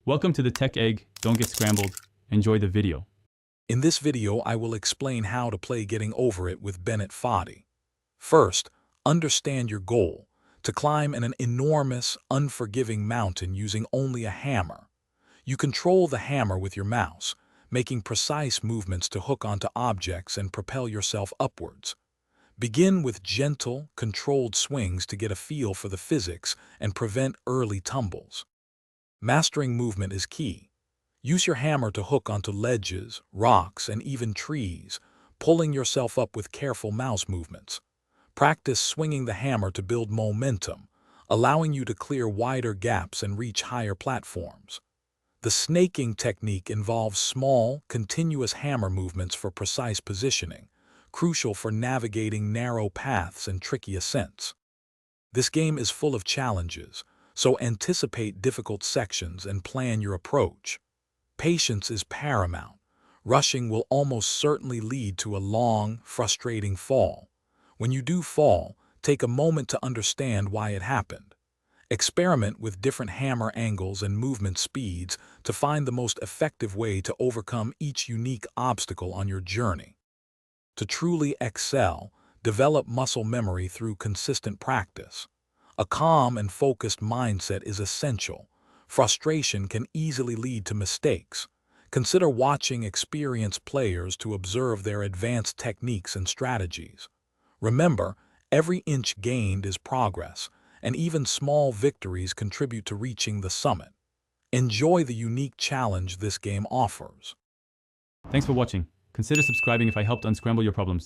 Welcome to the Tech Egg. Don't get scrambled. Enjoy the video. In this video, I will explain how to play Getting Over It with Bennett Foddy. First, understand your goal: to climb an enormous, unforgiving mountain using only a hammer. You control the hammer with your mouse, making precise movements to hook onto objects and propel yourself upwards. Begin with gentle, controlled swings to get a feel for the physics and prevent early tumbles. Mastering movement is key. Use your hammer to hook onto ledges, rocks, and even trees, pulling yourself up with careful mouse movements. Practice swinging the hammer to build momentum, allowing you to clear wider gaps and reach higher platforms. The snaking technique involves small, continuous hammer movements for precise positioning, crucial for navigating narrow paths and tricky ascents. This game is full of challenges, so anticipate difficult sections and plan your approach. Patience is paramount. Rushing will almost certainly lead to a long, frustrating fall. When you do fall, take a moment to understand why it happened. Experiment with different hammer angles and movement speeds to find the most effective way to overcome each unique obstacle on your journey. To truly excel, develop muscle memory through consistent practice. A calm and focused mindset is essential. Frustration can easily lead to mistakes. Consider watching experienced players to observe their advanced techniques and strategies. Remember, every inch gained is progress, and even small victories contribute to reaching the summit. Enjoy the unique challenge this game offers. Thanks for watching. Consider subscribing if I helped unscramble your problems.